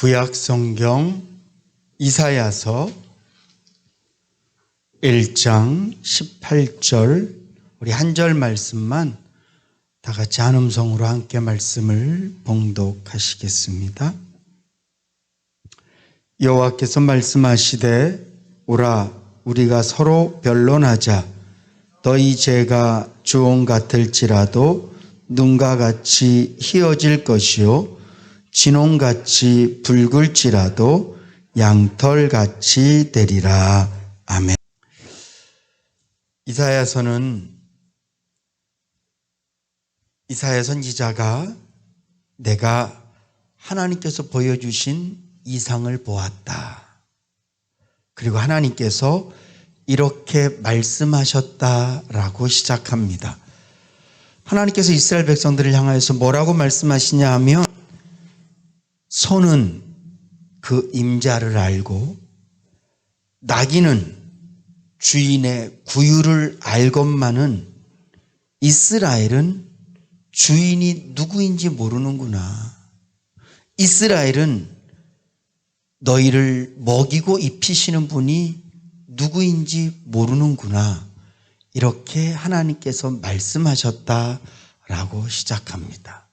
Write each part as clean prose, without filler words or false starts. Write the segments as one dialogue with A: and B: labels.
A: 구약 성경 이사야서 1장 18절 우리 한 절 말씀만 다 같이 한 음성으로 함께 말씀을 봉독하시겠습니다. 여호와께서 말씀하시되 오라 우리가 서로 변론하자. 너희 죄가 주홍 같을지라도 눈과 같이 희어질 것이요 진홍같이 붉을지라도 양털같이 되리라. 아멘. 이사야 선지자가 내가 하나님께서 보여주신 이상을 보았다. 그리고 하나님께서 이렇게 말씀하셨다라고 시작합니다. 하나님께서 이스라엘 백성들을 향하여서 뭐라고 말씀하시냐 하면 소는 그 임자를 알고 나귀는 주인의 구유를 알건만은 이스라엘은 주인이 누구인지 모르는구나. 이스라엘은 너희를 먹이고 입히시는 분이 누구인지 모르는구나. 이렇게 하나님께서 말씀하셨다라고 시작합니다.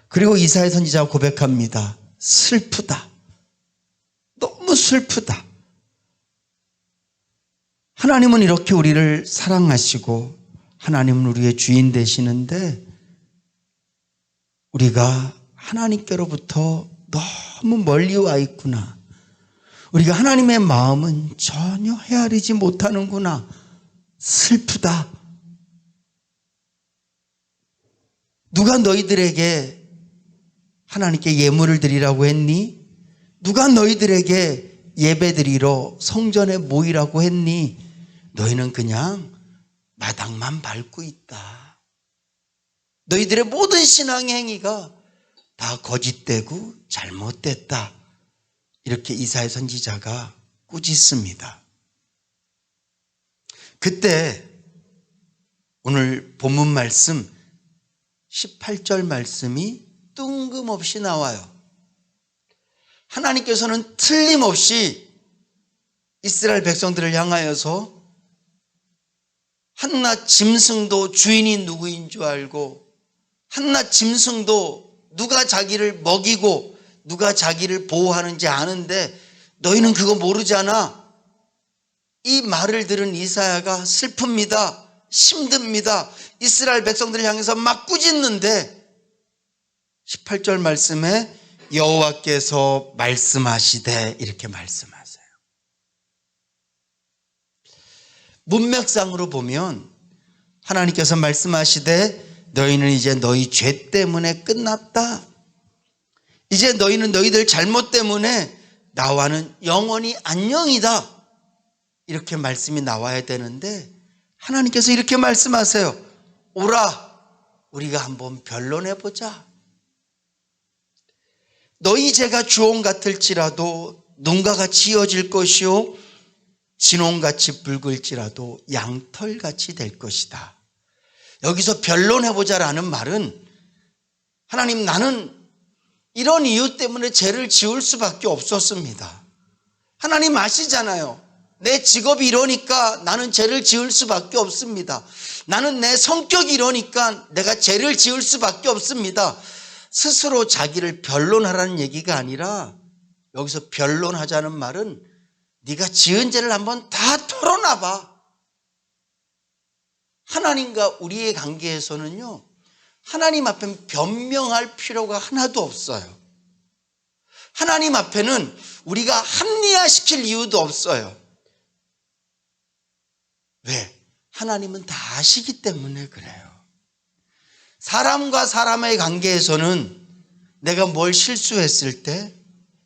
A: 그리고 이사야 선지자가 고백합니다. 슬프다. 너무 슬프다. 하나님은 이렇게 우리를 사랑하시고 하나님은 우리의 주인 되시는데 우리가 하나님께로부터 너무 멀리 와 있구나. 우리가 하나님의 마음은 전혀 헤아리지 못하는구나. 슬프다. 누가 너희들에게 하나님께 예물을 드리라고 했니? 누가 너희들에게 예배 드리러 성전에 모이라고 했니? 너희는 그냥 마당만 밟고 있다. 너희들의 모든 신앙의 행위가 다 거짓되고 잘못됐다. 이렇게 이사야 선지자가 꾸짖습니다. 그때 오늘 본문 말씀 18절 말씀이 뜬금없이 나와요. 하나님께서는 틀림없이 이스라엘 백성들을 향하여서 한낱 짐승도 주인이 누구인 줄 알고 한낱 짐승도 누가 자기를 먹이고 누가 자기를 보호하는지 아는데 너희는 그거 모르잖아. 이 말을 들은 이사야가 슬픕니다. 힘듭니다. 이스라엘 백성들을 향해서 막 꾸짖는데 18절 말씀에 여호와께서 말씀하시되 이렇게 말씀하세요. 문맥상으로 보면 하나님께서 말씀하시되 너희는 이제 너희 죄 때문에 끝났다. 이제 너희는 너희들 잘못 때문에 나와는 영원히 안녕이다. 이렇게 말씀이 나와야 되는데 하나님께서 이렇게 말씀하세요. 오라 우리가 한번 변론해보자. 너희 죄가 주홍 같을지라도 눈과 같이 이어질 것이요 진홍같이 붉을지라도 양털같이 될 것이다. 여기서 변론해보자라는 말은 하나님 나는 이런 이유 때문에 죄를 지을 수밖에 없었습니다. 하나님 아시잖아요. 내 직업이 이러니까 나는 죄를 지을 수밖에 없습니다. 나는 내 성격이 이러니까 내가 죄를 지을 수밖에 없습니다. 스스로 자기를 변론하라는 얘기가 아니라 여기서 변론하자는 말은 네가 지은 죄를 한번 다 털어놔봐. 하나님과 우리의 관계에서는요. 하나님 앞에는 변명할 필요가 하나도 없어요. 하나님 앞에는 우리가 합리화시킬 이유도 없어요. 왜? 하나님은 다 아시기 때문에 그래요. 사람과 사람의 관계에서는 내가 뭘 실수했을 때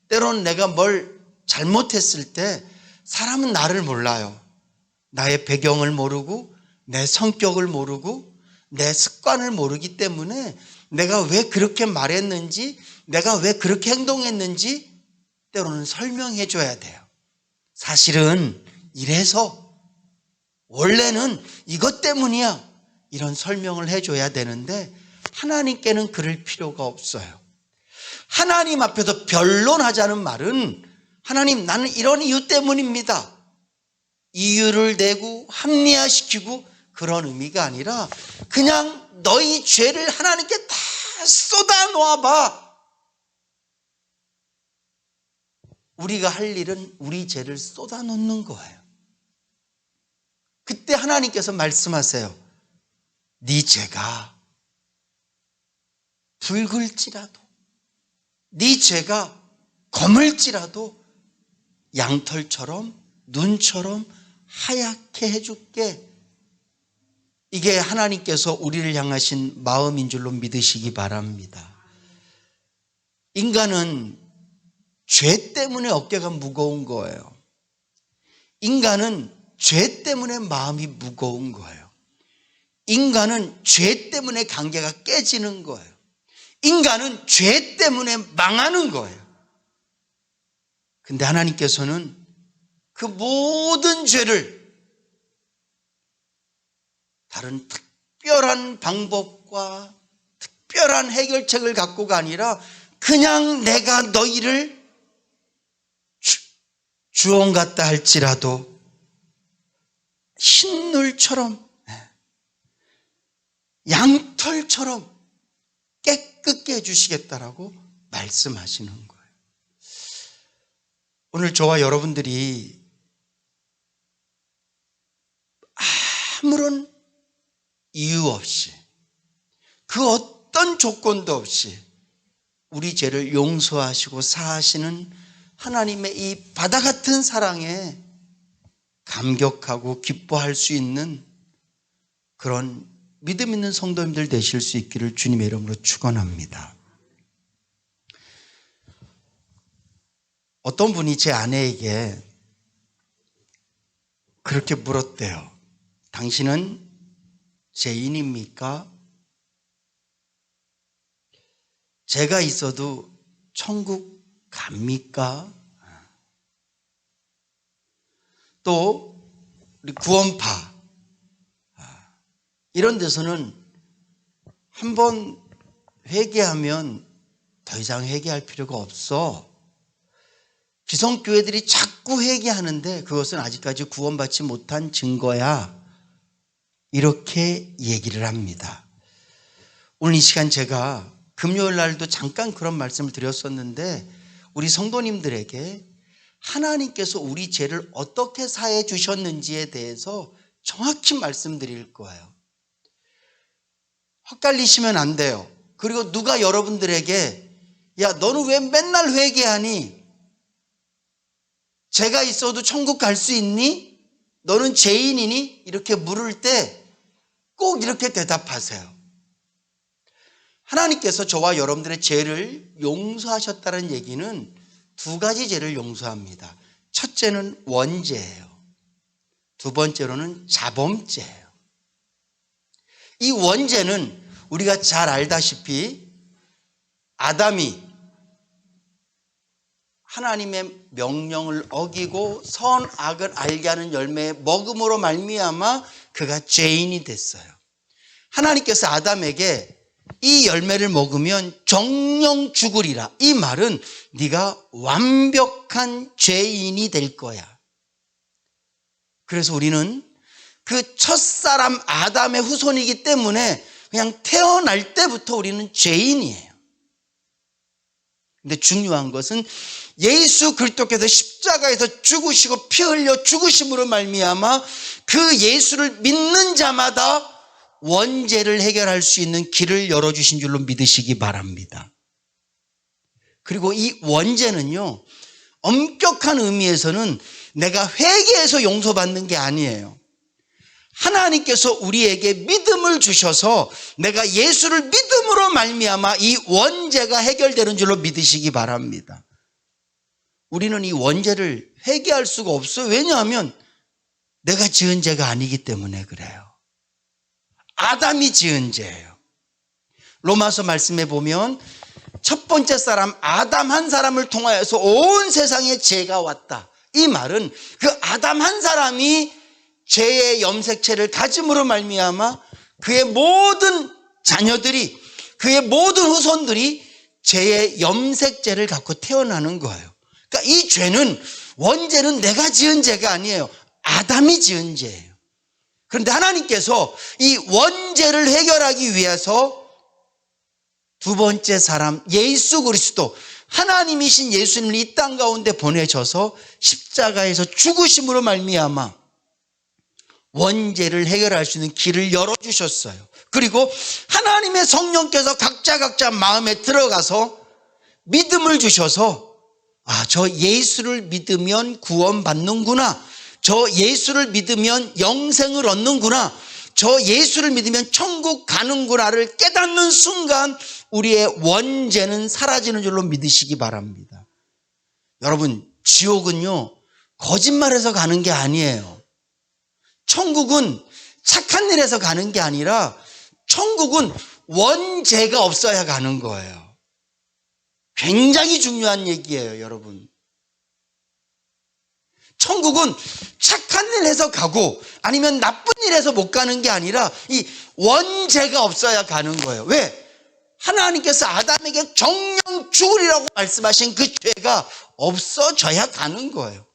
A: 때로는 내가 뭘 잘못했을 때 사람은 나를 몰라요. 나의 배경을 모르고 내 성격을 모르고 내 습관을 모르기 때문에 내가 왜 그렇게 말했는지 내가 왜 그렇게 행동했는지 때로는 설명해 줘야 돼요. 사실은 이래서 원래는 이것 때문이야. 이런 설명을 해줘야 되는데 하나님께는 그럴 필요가 없어요. 하나님 앞에서 변론하자는 말은 하나님, 나는 이런 이유 때문입니다, 이유를 내고 합리화시키고 그런 의미가 아니라 그냥 너희 죄를 하나님께 다 쏟아 놓아봐. 우리가 할 일은 우리 죄를 쏟아 놓는 거예요. 그때 하나님께서 말씀하세요. 네 죄가 붉을지라도, 네 죄가 검을지라도 양털처럼 눈처럼 하얗게 해줄게. 이게 하나님께서 우리를 향하신 마음인 줄로 믿으시기 바랍니다. 인간은 죄 때문에 어깨가 무거운 거예요. 인간은 죄 때문에 마음이 무거운 거예요. 인간은 죄 때문에 관계가 깨지는 거예요. 인간은 죄 때문에 망하는 거예요. 근데 하나님께서는 그 모든 죄를 다른 특별한 방법과 특별한 해결책을 갖고가 아니라 그냥 내가 너희를 주원 같다 할지라도 흰물처럼, 양털처럼 깨끗게 해주시겠다라고 말씀하시는 거예요. 오늘 저와 여러분들이 아무런 이유 없이, 그 어떤 조건도 없이 우리 죄를 용서하시고 사하시는 하나님의 이 바다 같은 사랑에 감격하고 기뻐할 수 있는 그런 믿음 있는 성도님들 되실 수 있기를 주님의 이름으로 축원합니다. 어떤 분이 제 아내에게 그렇게 물었대요. 당신은 죄인입니까? 죄가 있어도 천국 갑니까? 또 우리 구원파 이런 데서는 한번 회개하면 더 이상 회개할 필요가 없어. 기성교회들이 자꾸 회개하는데 그것은 아직까지 구원받지 못한 증거야. 이렇게 얘기를 합니다. 오늘 이 시간 제가 금요일 날도 잠깐 그런 말씀을 드렸었는데 우리 성도님들에게 하나님께서 우리 죄를 어떻게 사해 주셨는지에 대해서 정확히 말씀드릴 거예요. 헛갈리시면 안 돼요. 그리고 누가 여러분들에게 야, 너는 왜 맨날 회개하니? 죄가 있어도 천국 갈 수 있니? 너는 죄인이니? 이렇게 물을 때 꼭 이렇게 대답하세요. 하나님께서 저와 여러분들의 죄를 용서하셨다는 얘기는 두 가지 죄를 용서합니다. 첫째는 원죄예요. 두 번째로는 자범죄예요. 이 원죄는 우리가 잘 알다시피 아담이 하나님의 명령을 어기고 선악을 알게 하는 열매의 먹음으로 말미암아 그가 죄인이 됐어요. 하나님께서 아담에게 이 열매를 먹으면 정령 죽으리라. 이 말은 네가 완벽한 죄인이 될 거야. 그래서 우리는 그 첫사람 아담의 후손이기 때문에 그냥 태어날 때부터 우리는 죄인이에요. 근데 중요한 것은 예수 그리스도께서 십자가에서 죽으시고 피 흘려 죽으심으로 말미암아 그 예수를 믿는 자마다 원죄를 해결할 수 있는 길을 열어주신 줄로 믿으시기 바랍니다. 그리고 이 원죄는요, 엄격한 의미에서는 내가 회개해서 용서받는 게 아니에요. 하나님께서 우리에게 믿음을 주셔서 내가 예수를 믿음으로 말미암아 이 원죄가 해결되는 줄로 믿으시기 바랍니다. 우리는 이 원죄를 회개할 수가 없어요. 왜냐하면 내가 지은 죄가 아니기 때문에 그래요. 아담이 지은 죄예요. 로마서 말씀에 보면 첫 번째 사람 아담 한 사람을 통하여서 온 세상에 죄가 왔다. 이 말은 그 아담 한 사람이 죄의 염색체를 가짐으로 말미암아 그의 모든 자녀들이, 그의 모든 후손들이 죄의 염색죄를 갖고 태어나는 거예요. 그러니까 이 죄는 원죄는 내가 지은 죄가 아니에요. 아담이 지은 죄예요. 그런데 하나님께서 이 원죄를 해결하기 위해서 두 번째 사람 예수 그리스도, 하나님이신 예수님을 이 땅 가운데 보내셔서 십자가에서 죽으심으로 말미암아 원죄를 해결할 수 있는 길을 열어주셨어요. 그리고 하나님의 성령께서 각자 마음에 들어가서 믿음을 주셔서 저 예수를 믿으면 구원받는구나, 저 예수를 믿으면 영생을 얻는구나, 저 예수를 믿으면 천국 가는구나를 깨닫는 순간 우리의 원죄는 사라지는 줄로 믿으시기 바랍니다. 여러분, 지옥은요 거짓말해서 가는 게 아니에요. 천국은 착한 일에서 가는 게 아니라 천국은 원죄가 없어야 가는 거예요. 굉장히 중요한 얘기예요, 여러분. 천국은 착한 일 해서 가고 아니면 나쁜 일 해서 못 가는 게 아니라 이 원죄가 없어야 가는 거예요. 왜? 하나님께서 아담에게 정령 죽으리라고 말씀하신 그 죄가 없어져야 가는 거예요.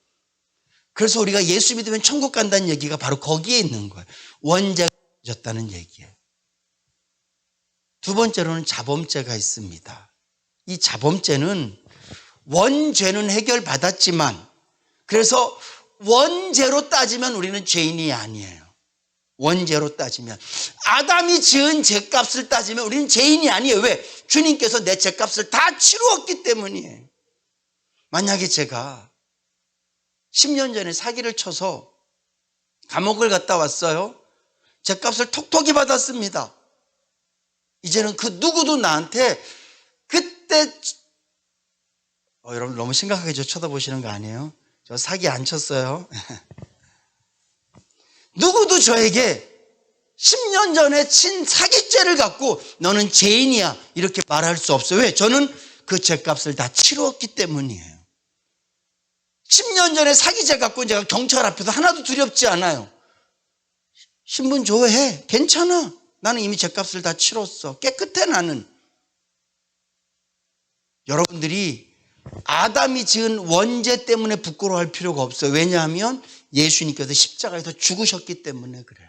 A: 그래서 우리가 예수 믿으면 천국 간다는 얘기가 바로 거기에 있는 거예요. 원죄가 없어졌다는 얘기예요. 두 번째로는 자범죄가 있습니다. 이 자범죄는 원죄는 해결받았지만, 그래서 원죄로 따지면 우리는 죄인이 아니에요. 원죄로 따지면, 아담이 지은 죄값을 따지면 우리는 죄인이 아니에요. 왜? 주님께서 내 죄값을 다 치루었기 때문이에요. 만약에 제가 10년 전에 사기를 쳐서 감옥을 갔다 왔어요. 죄값을 톡톡히 받았습니다. 이제는 그 누구도 나한테 그때 여러분 너무 심각하게 저 쳐다보시는 거 아니에요? 저 사기 안 쳤어요. 누구도 저에게 10년 전에 친 사기죄를 갖고 너는 죄인이야 이렇게 말할 수 없어요. 왜? 저는 그 죄값을 다 치루었기 때문이에요. 10년 전에 사기죄 갖고 제가 경찰 앞에서 하나도 두렵지 않아요. 신분 조회해. 괜찮아. 나는 이미 죄값을 다 치렀어. 깨끗해 나는. 여러분들이 아담이 지은 원죄 때문에 부끄러워할 필요가 없어요. 왜냐하면 예수님께서 십자가에서 죽으셨기 때문에 그래요.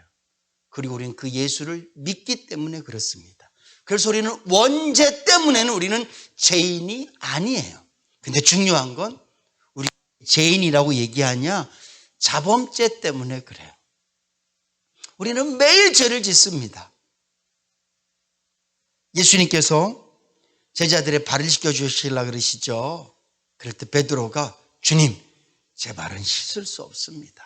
A: 그리고 우리는 그 예수를 믿기 때문에 그렇습니다. 그래서 우리는 원죄 때문에는 우리는 죄인이 아니에요. 근데 중요한 건 우리 죄인이라고 얘기하냐? 자범죄 때문에 그래요. 우리는 매일 죄를 짓습니다. 예수님께서 제자들의 발을 씻겨주시려고 그러시죠. 그럴 때 베드로가 주님, 제 발은 씻을 수 없습니다.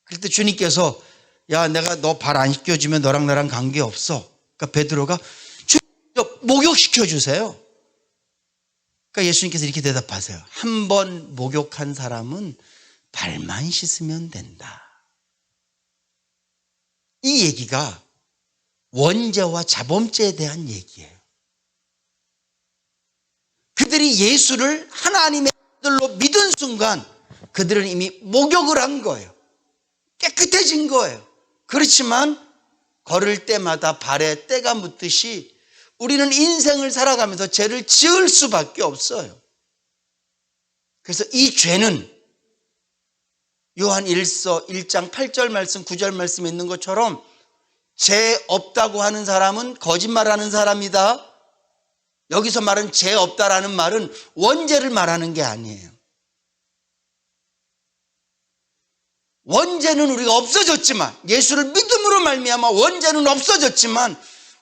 A: 그럴 때 주님께서 야, 내가 너 발 안 씻겨주면 너랑 나랑 관계없어. 그러니까 베드로가 주님, 목욕시켜 주세요. 그러니까 예수님께서 이렇게 대답하세요. 한 번 목욕한 사람은 발만 씻으면 된다. 이 얘기가 원죄와 자범죄에 대한 얘기예요. 그들이 예수를 하나님의 아들로 믿은 순간 그들은 이미 목욕을 한 거예요. 깨끗해진 거예요. 그렇지만 걸을 때마다 발에 때가 묻듯이 우리는 인생을 살아가면서 죄를 지을 수밖에 없어요. 그래서 이 죄는 요한 1서 1장 8절 말씀 9절 말씀에 있는 것처럼 죄 없다고 하는 사람은 거짓말하는 사람이다. 여기서 말은 죄 없다라는 말은 원죄를 말하는 게 아니에요. 원죄는 우리가 없어졌지만, 예수를 믿음으로 말미암아 원죄는 없어졌지만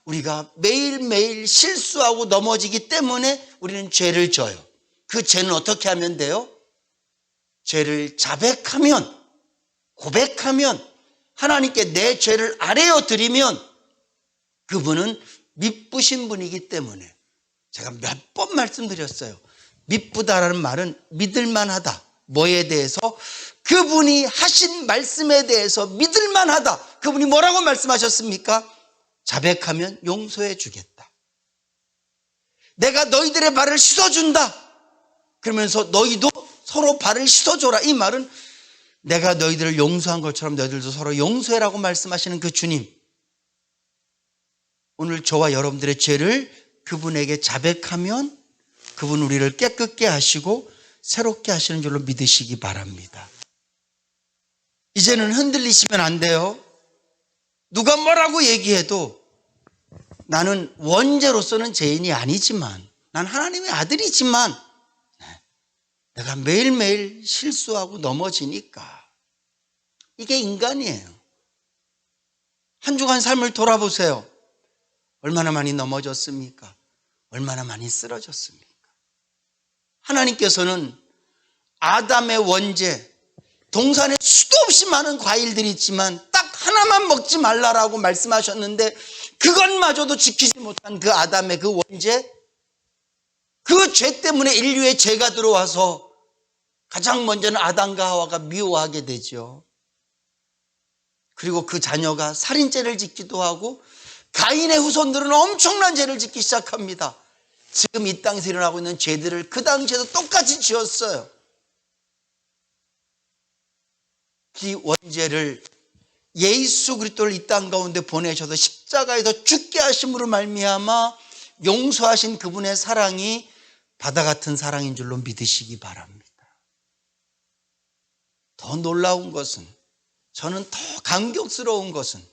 A: 우리가 매일매일 실수하고 넘어지기 때문에 우리는 죄를 져요. 그 죄는 어떻게 하면 돼요? 죄를 자백하면, 고백하면, 하나님께 내 죄를 아뢰어 드리면 그분은 미쁘신 분이기 때문에, 제가 몇 번 말씀드렸어요. 미쁘다라는 말은 믿을만하다. 뭐에 대해서? 그분이 하신 말씀에 대해서 믿을만하다. 그분이 뭐라고 말씀하셨습니까? 자백하면 용서해 주겠다. 내가 너희들의 발을 씻어준다. 그러면서 너희도 서로 발을 씻어줘라. 이 말은 내가 너희들을 용서한 것처럼 너희들도 서로 용서해라고 말씀하시는 그 주님, 오늘 저와 여러분들의 죄를 그분에게 자백하면 그분 우리를 깨끗게 하시고 새롭게 하시는 줄로 믿으시기 바랍니다. 이제는 흔들리시면 안 돼요. 누가 뭐라고 얘기해도 나는 원죄로서는 죄인이 아니지만, 난 하나님의 아들이지만 내가 매일매일 실수하고 넘어지니까. 이게 인간이에요. 한 주간 삶을 돌아보세요. 얼마나 많이 넘어졌습니까? 얼마나 많이 쓰러졌습니까? 하나님께서는 아담의 원죄, 동산에 수도 없이 많은 과일들이 있지만 딱 하나만 먹지 말라라고 말씀하셨는데 그것마저도 지키지 못한 그 아담의 그 원죄, 그 죄 때문에 인류의 죄가 들어와서 가장 먼저는 아담과 하와가 미워하게 되죠. 그리고 그 자녀가 살인죄를 짓기도 하고 가인의 후손들은 엄청난 죄를 짓기 시작합니다. 지금 이 땅에서 일어나고 있는 죄들을 그 당시에도 똑같이 지었어요. 그 원죄를 예수 그리스도를 이 땅 가운데 보내셔서 십자가에서 죽게 하심으로 말미암아 용서하신 그분의 사랑이 바다 같은 사랑인 줄로 믿으시기 바랍니다. 더 놀라운 것은, 저는 더 감격스러운 것은,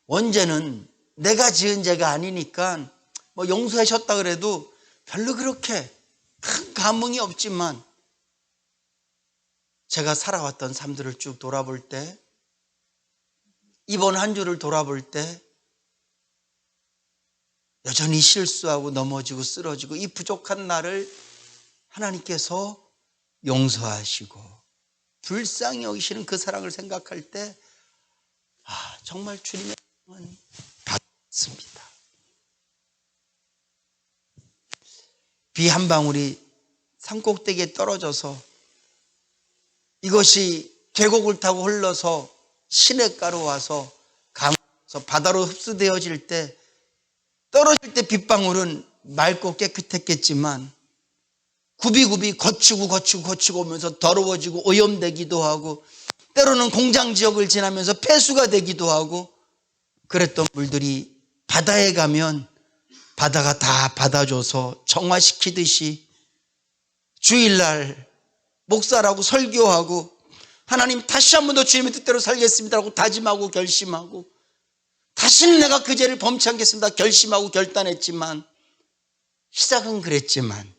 A: 원죄는 내가 지은 죄가 아니니까 뭐 용서하셨다 그래도 별로 그렇게 큰 감흥이 없지만, 제가 살아왔던 삶들을 쭉 돌아볼 때, 이번 한 주를 돌아볼 때 여전히 실수하고 넘어지고 쓰러지고 이 부족한 나를 하나님께서 용서하시고 불쌍히 여기시는 그 사랑을 생각할 때 정말 주님의 사랑은 받습니다. 비 한 방울이 산꼭대기에 떨어져서 이것이 계곡을 타고 흘러서 시냇가로 와서 강에서 바다로 흡수되어질 때, 떨어질 때 빗방울은 맑고 깨끗했겠지만 굽이굽이 거치고 오면서 더러워지고 오염되기도 하고, 때로는 공장 지역을 지나면서 폐수가 되기도 하고, 그랬던 물들이 바다에 가면 바다가 다 받아줘서 정화시키듯이 주일날 목사라고 설교하고 하나님 다시 한 번 더 주님의 뜻대로 살겠습니다라고 다짐하고 결심하고, 다시는 내가 그 죄를 범치 않겠습니다 결심하고 결단했지만, 시작은 그랬지만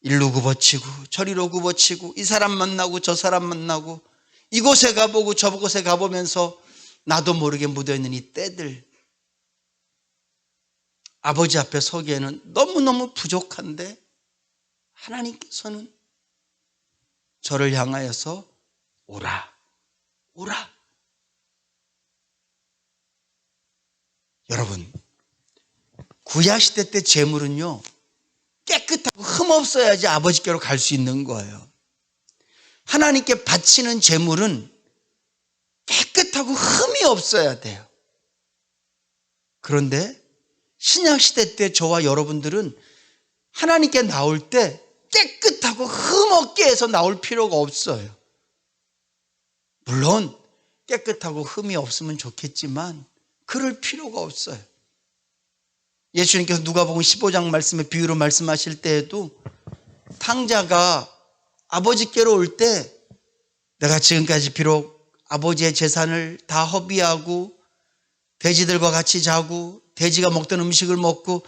A: 일로 굽어치고 저리로 굽어치고 이 사람 만나고 저 사람 만나고 이곳에 가보고 저곳에 가보면서 나도 모르게 묻어있는 이 때들, 아버지 앞에 서기에는 너무너무 부족한데 하나님께서는 저를 향하여서 오라. 여러분, 구약시대 때 제물은요 깨끗하고 흠없어야지 아버지께로 갈 수 있는 거예요. 하나님께 바치는 제물은 깨끗하고 흠이 없어야 돼요. 그런데 신약시대 때 저와 여러분들은 하나님께 나올 때 깨끗하고 흠없게 해서 나올 필요가 없어요. 물론 깨끗하고 흠이 없으면 좋겠지만 그럴 필요가 없어요. 예수님께서 누가복음 15장 말씀에 비유로 말씀하실 때에도 탕자가 아버지께로 올 때, 내가 지금까지 비록 아버지의 재산을 다 허비하고 돼지들과 같이 자고 돼지가 먹던 음식을 먹고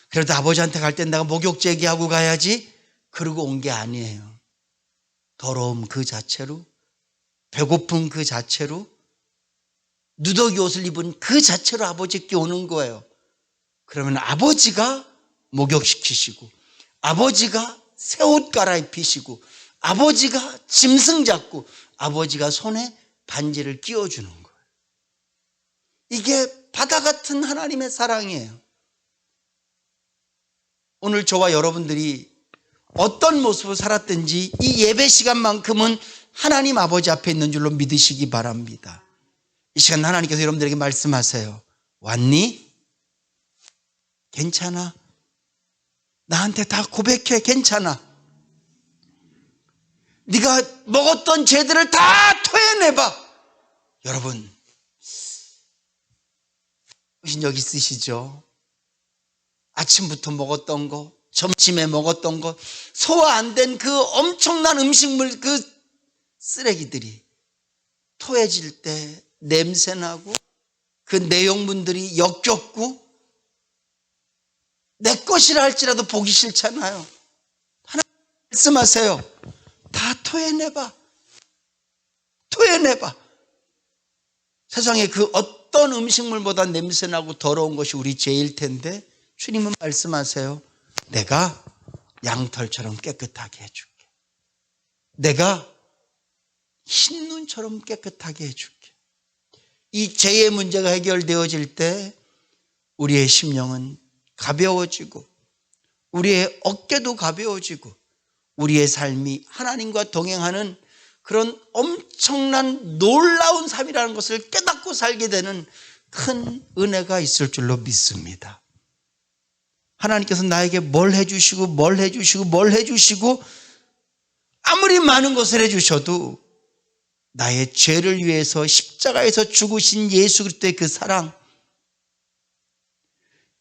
A: 그래도 아버지한테 갈 땐 내가 목욕 제기하고 가야지, 그러고 온 게 아니에요. 더러움 그 자체로, 배고픔 그 자체로, 누더기 옷을 입은 그 자체로 아버지께 오는 거예요. 그러면 아버지가 목욕시키시고, 아버지가 새 옷 갈아입히시고, 아버지가 짐승 잡고, 아버지가 손에 반지를 끼워주는 거예요. 이게 바다 같은 하나님의 사랑이에요. 오늘 저와 여러분들이 어떤 모습으로 살았든지 이 예배 시간만큼은 하나님 아버지 앞에 있는 줄로 믿으시기 바랍니다. 이 시간 하나님께서 여러분들에게 말씀하세요. 왔니? 괜찮아? 나한테 다 고백해. 괜찮아? 네가 먹었던 죄들을 다 토해내봐. 여러분, 여기 있으시죠? 아침부터 먹었던 거, 점심에 먹었던 거, 소화 안 된 그 엄청난 음식물, 그 쓰레기들이 토해질 때 냄새나고 그 내용물들이 역겹고 내 것이라 할지라도 보기 싫잖아요. 하나님 말씀하세요. 다 토해내봐. 토해내봐. 세상에 그 어떤 음식물보다 냄새나고 더러운 것이 우리 죄일 텐데 주님은 말씀하세요. 내가 양털처럼 깨끗하게 해줄게. 내가 흰 눈처럼 깨끗하게 해줄게. 이 죄의 문제가 해결되어질 때 우리의 심령은 가벼워지고 우리의 어깨도 가벼워지고 우리의 삶이 하나님과 동행하는 그런 엄청난 놀라운 삶이라는 것을 깨닫고 살게 되는 큰 은혜가 있을 줄로 믿습니다. 하나님께서 나에게 뭘 해주시고 뭘 해주시고 뭘 해주시고 아무리 많은 것을 해주셔도 나의 죄를 위해서 십자가에서 죽으신 예수 그리스도의 그 사랑,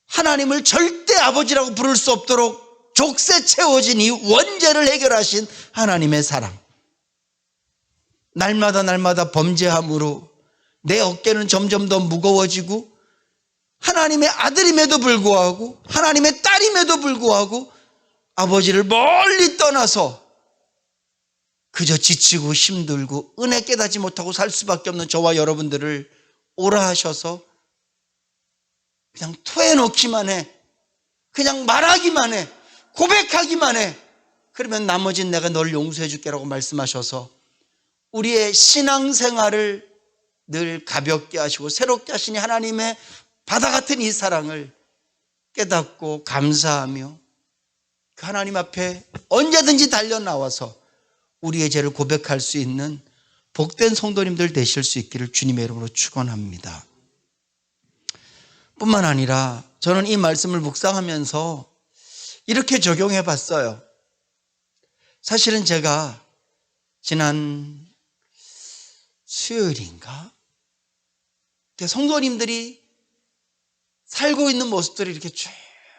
A: 하나님을 절대 아버지라고 부를 수 없도록 족쇄 채워진 이 원죄를 해결하신 하나님의 사랑, 날마다 범죄함으로 내 어깨는 점점 더 무거워지고 하나님의 아들임에도 불구하고 하나님의 딸임에도 불구하고 아버지를 멀리 떠나서 그저 지치고 힘들고 은혜 깨닫지 못하고 살 수밖에 없는 저와 여러분들을 오라 하셔서 그냥 토해놓기만 해. 그냥 말하기만 해. 고백하기만 해. 그러면 나머지는 내가 널 용서해 줄게라고 말씀하셔서 우리의 신앙생활을 늘 가볍게 하시고 새롭게 하시니 하나님의 바다 같은 이 사랑을 깨닫고 감사하며 그 하나님 앞에 언제든지 달려나와서 우리의 죄를 고백할 수 있는 복된 성도님들 되실 수 있기를 주님의 이름으로 축원합니다. 뿐만 아니라 저는 이 말씀을 묵상하면서 이렇게 적용해 봤어요. 사실은 제가 지난 수요일인가 성도님들이 살고 있는 모습들을 이렇게 쭉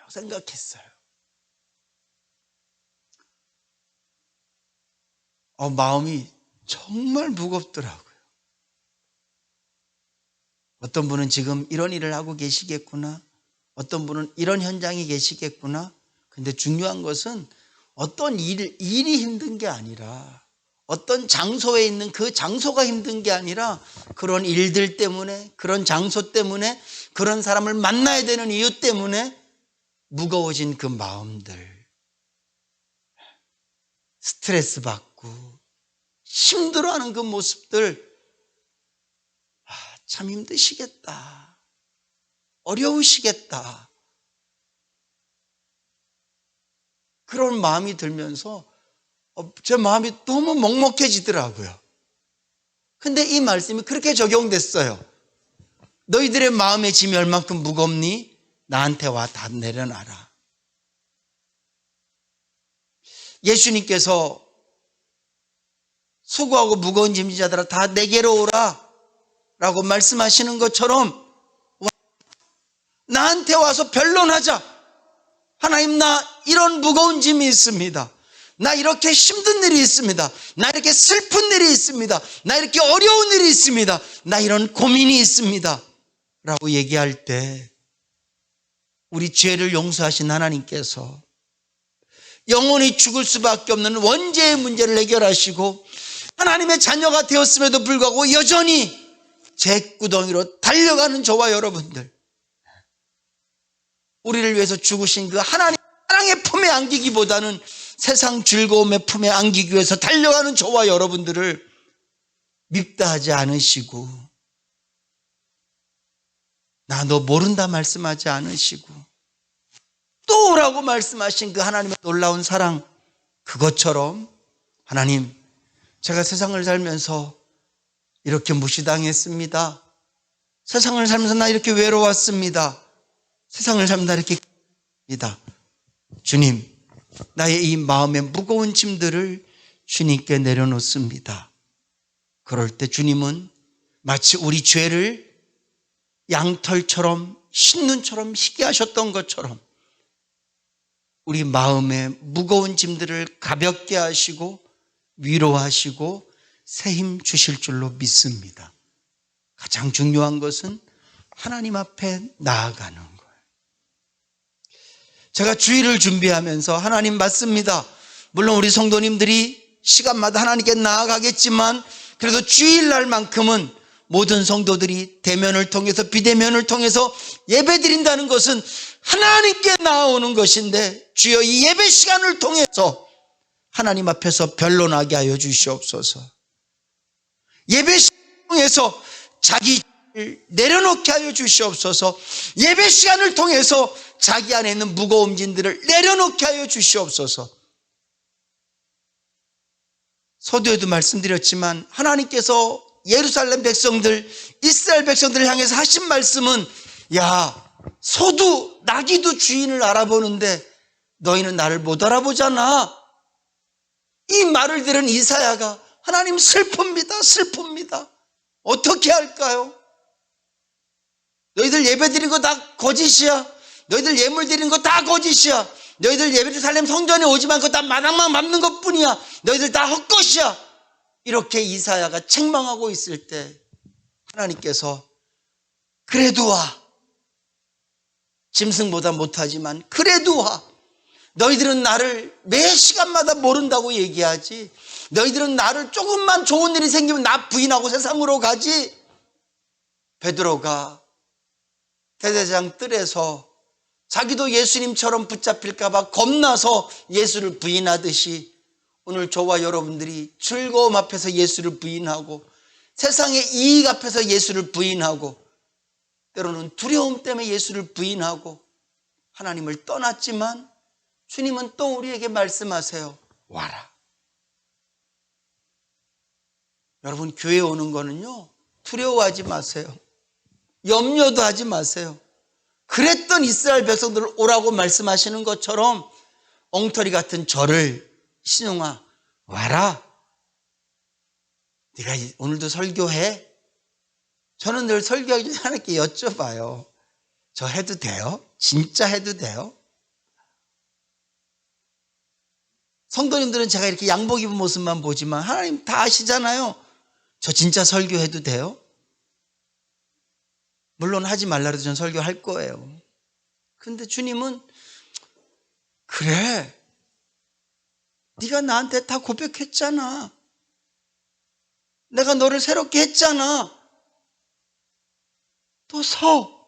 A: 생각했어요. 마음이 정말 무겁더라고요. 어떤 분은 지금 이런 일을 하고 계시겠구나. 어떤 분은 이런 현장에 계시겠구나. 근데 중요한 것은 어떤 일이 힘든 게 아니라 어떤 장소에 있는 그 장소가 힘든 게 아니라 그런 일들 때문에 그런 장소 때문에 그런 사람을 만나야 되는 이유 때문에 무거워진 그 마음들, 스트레스 받고 힘들어하는 그 모습들, 참 힘드시겠다, 어려우시겠다, 그런 마음이 들면서 제 마음이 너무 먹먹해지더라고요. 근데 이 말씀이 그렇게 적용됐어요. 너희들의 마음의 짐이 얼만큼 무겁니? 나한테 와 다 내려놔라. 예수님께서 수고하고 무거운 짐진 자들아 다 내게로 오라 라고 말씀하시는 것처럼 나한테 와서 변론하자. 하나님, 나 이런 무거운 짐이 있습니다. 나 이렇게 힘든 일이 있습니다. 나 이렇게 슬픈 일이 있습니다. 나 이렇게 어려운 일이 있습니다. 나 이런 고민이 있습니다 라고 얘기할 때 우리 죄를 용서하신 하나님께서 영원히 죽을 수밖에 없는 원죄의 문제를 해결하시고 하나님의 자녀가 되었음에도 불구하고 여전히 죄구덩이로 달려가는 저와 여러분들, 우리를 위해서 죽으신 그 하나님 사랑의 품에 안기기보다는 세상 즐거움의 품에 안기기 위해서 달려가는 저와 여러분들을 밉다하지 않으시고 나 너 모른다 말씀하지 않으시고 또 오라고 말씀하신 그 하나님의 놀라운 사랑, 그것처럼 하나님, 제가 세상을 살면서 이렇게 무시당했습니다. 세상을 살면서 나 이렇게 외로웠습니다. 세상을 살면서 나 이렇게 입니다. 주님, 나의 이 마음의 무거운 짐들을 주님께 내려놓습니다. 그럴 때 주님은 마치 우리 죄를 양털처럼 흰 눈처럼 희게 하셨던 것처럼 우리 마음의 무거운 짐들을 가볍게 하시고 위로하시고 새 힘 주실 줄로 믿습니다. 가장 중요한 것은 하나님 앞에 나아가는 거예요. 제가 주일을 준비하면서 하나님 맞습니다. 물론 우리 성도님들이 시간마다 하나님께 나아가겠지만 그래도 주일날만큼은 모든 성도들이 대면을 통해서 비대면을 통해서 예배 드린다는 것은 하나님께 나아오는 것인데 주여 이 예배 시간을 통해서 하나님 앞에서 변론하게 하여 주시옵소서. 예배 시간을 통해서 자기를 내려놓게 하여 주시옵소서. 예배 시간을 통해서 자기 안에 있는 무거운 짐들을 내려놓게 하여 주시옵소서. 서두에도 말씀드렸지만 하나님께서 예루살렘 백성들, 이스라엘 백성들을 향해서 하신 말씀은 야, 소도 나귀도 주인을 알아보는데 너희는 나를 못 알아보잖아. 이 말을 들은 이사야가 하나님 슬픕니다. 어떻게 할까요? 너희들 예배 드린 거 다 거짓이야. 너희들 예물 드린 거 다 거짓이야. 너희들 예루살렘 성전에 오지만 그거 다 마당만 밟는 것뿐이야. 너희들 다 헛것이야. 이렇게 이사야가 책망하고 있을 때 하나님께서 그래도 와. 짐승보다 못하지만 그래도 와. 너희들은 나를 매 시간마다 모른다고 얘기하지. 너희들은 나를 조금만 좋은 일이 생기면 나 부인하고 세상으로 가지. 베드로가 대제사장 뜰에서 자기도 예수님처럼 붙잡힐까 봐 겁나서 예수를 부인하듯이 오늘 저와 여러분들이 즐거움 앞에서 예수를 부인하고 세상의 이익 앞에서 예수를 부인하고 때로는 두려움 때문에 예수를 부인하고 하나님을 떠났지만 주님은 또 우리에게 말씀하세요. 와라. 여러분 교회에 오는 거는요 두려워하지 마세요. 염려도 하지 마세요. 그랬던 이스라엘 백성들을 오라고 말씀하시는 것처럼 엉터리 같은 저를 신용아 와라. 네가 오늘도 설교해? 저는 늘 설교하기 전에 하나님께 여쭤봐요. 저 해도 돼요? 진짜 해도 돼요? 성도님들은 제가 이렇게 양복 입은 모습만 보지만 하나님 다 아시잖아요. 저 진짜 설교해도 돼요? 물론 하지 말라 해도 전 설교할 거예요. 근데 주님은 그래 네가 나한테 다 고백했잖아. 내가 너를 새롭게 했잖아. 또 서.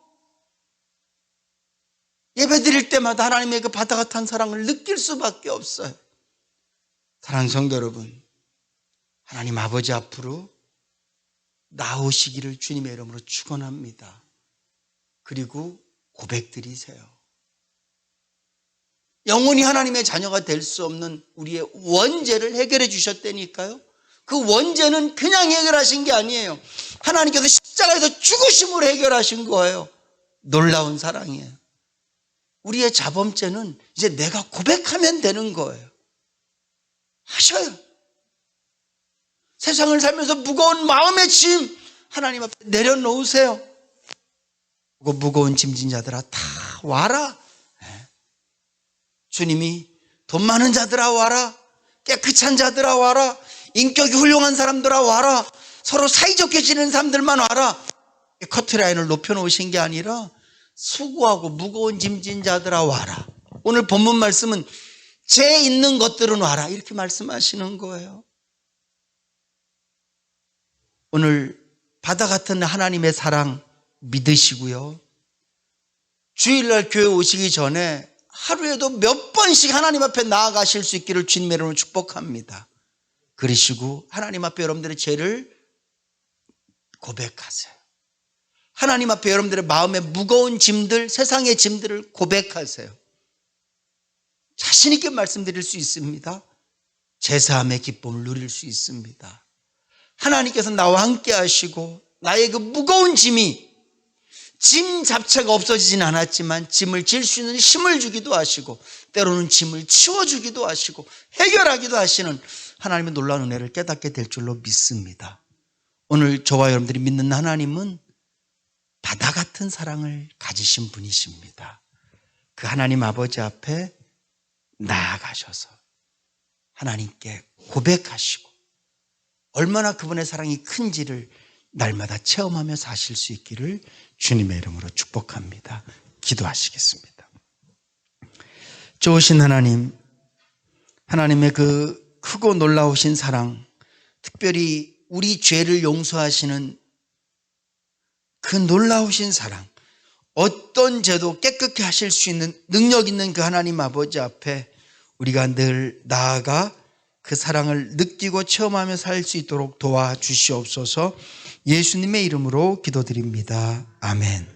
A: 예배 드릴 때마다 하나님의 그 바다 같은 사랑을 느낄 수밖에 없어요. 사랑하는 성도 여러분, 하나님 아버지 앞으로 나오시기를 주님의 이름으로 축원합니다. 그리고 고백드리세요. 영원히 하나님의 자녀가 될 수 없는 우리의 원죄를 해결해 주셨다니까요. 그 원죄는 그냥 해결하신 게 아니에요. 하나님께서 십자가에서 죽으심으로 해결하신 거예요. 놀라운 사랑이에요. 우리의 자범죄는 이제 내가 고백하면 되는 거예요. 하셔요. 세상을 살면서 무거운 마음의 짐 하나님 앞에 내려놓으세요. 그 무거운 짐진 자들아 다 와라. 주님이 돈 많은 자들아 와라. 깨끗한 자들아 와라. 인격이 훌륭한 사람들아 와라. 서로 사이좋게 지내는 사람들만 와라. 커트라인을 높여놓으신 게 아니라 수고하고 무거운 짐진 자들아 와라. 오늘 본문 말씀은 죄 있는 것들은 와라 이렇게 말씀하시는 거예요. 오늘 바다 같은 하나님의 사랑 믿으시고요. 주일날 교회 오시기 전에 하루에도 몇 번씩 하나님 앞에 나아가실 수 있기를 주님의 이름으로 축복합니다. 그러시고 하나님 앞에 여러분들의 죄를 고백하세요. 하나님 앞에 여러분들의 마음의 무거운 짐들, 세상의 짐들을 고백하세요. 자신 있게 말씀드릴 수 있습니다. 제사함의 기쁨을 누릴 수 있습니다. 하나님께서 나와 함께 하시고 나의 그 무거운 짐이 짐 자체가 없어지진 않았지만 짐을 질 수 있는 힘을 주기도 하시고 때로는 짐을 치워주기도 하시고 해결하기도 하시는 하나님의 놀라운 은혜를 깨닫게 될 줄로 믿습니다. 오늘 저와 여러분들이 믿는 하나님은 바다 같은 사랑을 가지신 분이십니다. 그 하나님 아버지 앞에 나아가셔서 하나님께 고백하시고 얼마나 그분의 사랑이 큰지를 날마다 체험하며 사실 수 있기를 주님의 이름으로 축복합니다. 기도하시겠습니다. 좋으신 하나님, 하나님의 그 크고 놀라우신 사랑, 특별히 우리 죄를 용서하시는 그 놀라우신 사랑, 어떤 죄도 깨끗게 하실 수 있는 능력 있는 그 하나님 아버지 앞에 우리가 늘 나아가 그 사랑을 느끼고 체험하며 살 수 있도록 도와주시옵소서. 예수님의 이름으로 기도드립니다. 아멘.